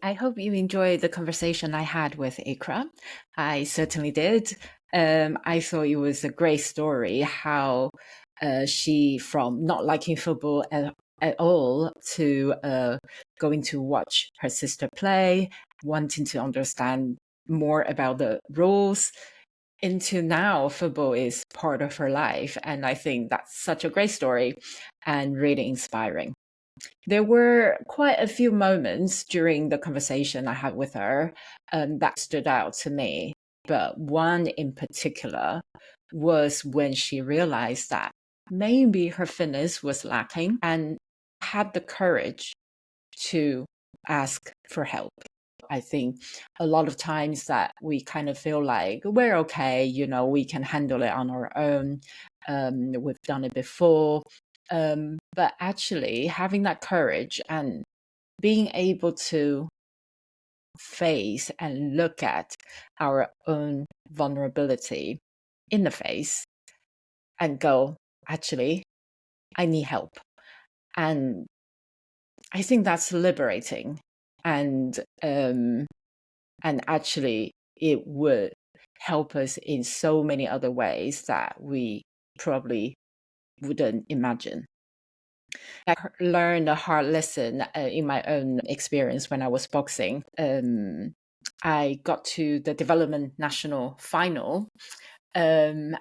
I hope you enjoyed the conversation I had with Iqra. I certainly did. I thought it was a great story how she, from not liking football at all, to going to watch her sister play, wanting to understand more about the rules, into now football is part of her life. And I think that's such a great story and really inspiring. There were quite a few moments during the conversation I had with her that stood out to me. But one in particular was when she realized that maybe her fitness was lacking and had the courage to ask for help. I think a lot of times that we kind of feel like we're okay, we can handle it on our own. We've done it before. But actually, having that courage and being able to face and look at our own vulnerability in the face and go, actually, I need help. And I think that's liberating. And actually, it would help us in so many other ways that we probably wouldn't imagine. I learned a hard lesson in my own experience when I was boxing. I got to the development national final, and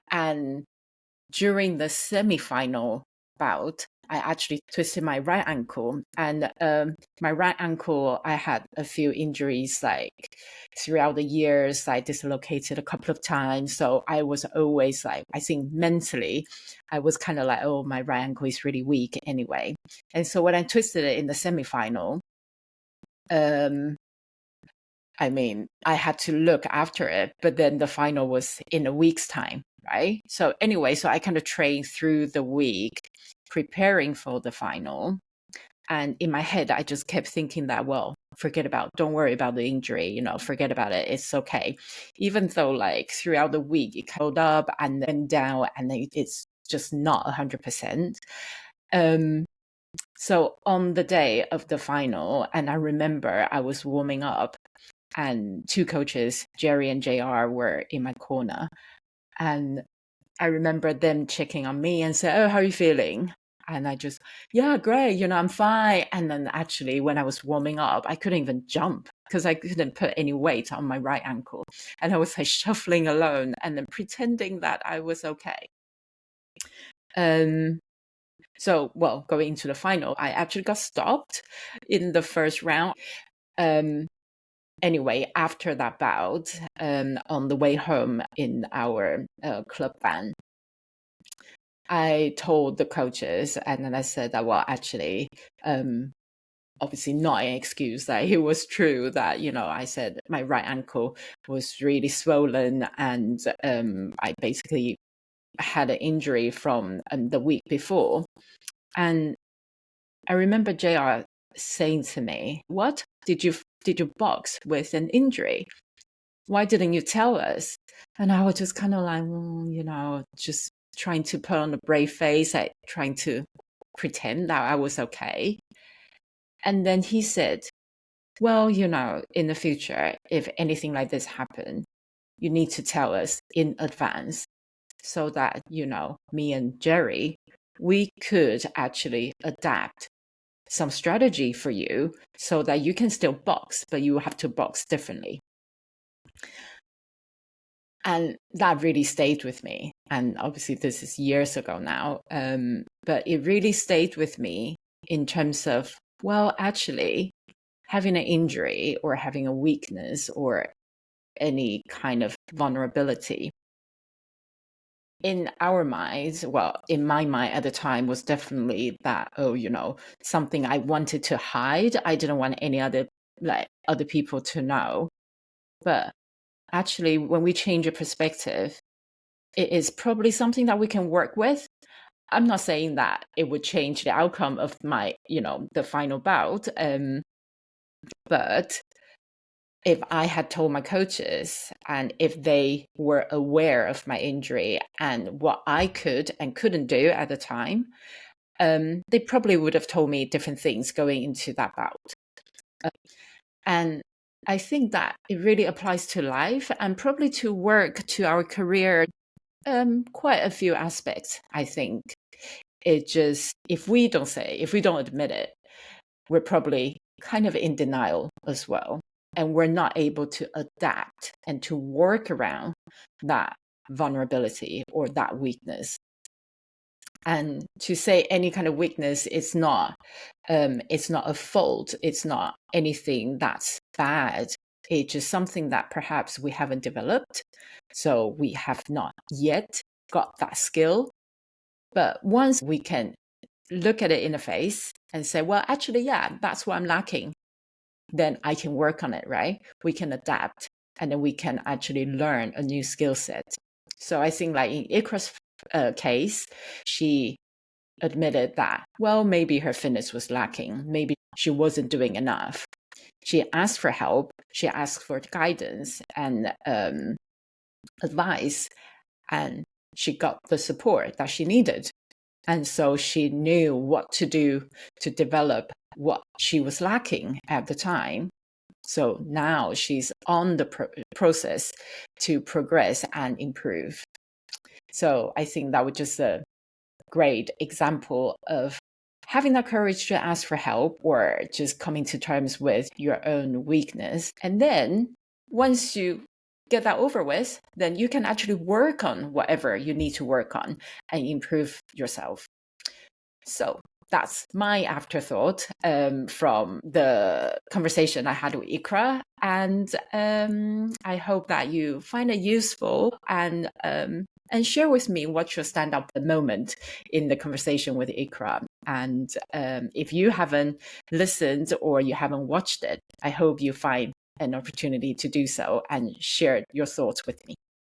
during the semi-final bout, I actually twisted my right ankle, and my right ankle, I had a few injuries like throughout the years. I dislocated a couple of times, so I was always like, I think mentally, I was kind of like, oh, my right ankle is really weak anyway. And so when I twisted it in the semi-final, I mean, I had to look after it, but then the final was in a week's time, right? So anyway, so I kind of trained through the week preparing for the final. And in my head, I just kept thinking that, well, don't worry about the injury, forget about it. It's okay. Even though like throughout the week, it held up and then down and then it's just not 100%. So on the day of the final, and I remember I was warming up and two coaches, Jerry and JR, were in my corner. And I remember them checking on me and say, oh, how are you feeling? And I just, yeah, great, I'm fine. And then actually, when I was warming up, I couldn't even jump because I couldn't put any weight on my right ankle. And I was like shuffling alone and then pretending that I was okay. So, well, going into the final, I actually got stopped in the first round. Anyway, after that bout, on the way home in our club van, I told the coaches, and then I said that, well, actually, obviously not an excuse, that it was true that, I said my right ankle was really swollen and I basically had an injury from the week before. And I remember JR saying to me, what? Did you box with an injury? Why didn't you tell us? And I was just kind of like, just trying to put on a brave face, like trying to pretend that I was okay. And then he said, well, in the future, if anything like this happens, you need to tell us in advance so that, me and Jerry, we could actually adapt some strategy for you so that you can still box, but you have to box differently. And that really stayed with me. And obviously, this is years ago now. But it really stayed with me in terms of, well, actually, having an injury or having a weakness or any kind of vulnerability in our minds, well, in my mind at the time was definitely that, something I wanted to hide. I didn't want any other people to know. But actually, when we change a perspective, it is probably something that we can work with. I'm not saying that it would change the outcome of my, the final bout. But if I had told my coaches and if they were aware of my injury and what I could and couldn't do at the time, they probably would have told me different things going into that bout. And I think that it really applies to life and probably to work, to our career, quite a few aspects, I think. It just, if we don't admit it, we're probably kind of in denial as well. And we're not able to adapt and to work around that vulnerability or that weakness. And to say any kind of weakness, it's not a fault. It's not anything that's bad. It's just something that perhaps we haven't developed. So we have not yet got that skill. But once we can look at it in the face and say, well, actually, yeah, that's what I'm lacking, then I can work on it, right? We can adapt, and then we can actually learn a new skill set. So I think like in Iqra's case, she admitted that, well, maybe her fitness was lacking. Maybe she wasn't doing enough. She asked for help. She asked for guidance and advice, and she got the support that she needed. And so she knew what to do to develop what she was lacking at the time. So now she's on the process to progress and improve. So I think that was just a great example of having that courage to ask for help or just coming to terms with your own weakness. And then once you get that over with, then you can actually work on whatever you need to work on and improve yourself. So that's my afterthought from the conversation I had with Iqra. And I hope that you find it useful and share with me what's your stand-up moment in the conversation with Iqra. And if you haven't listened or you haven't watched it, I hope you find an opportunity to do so and share your thoughts with me.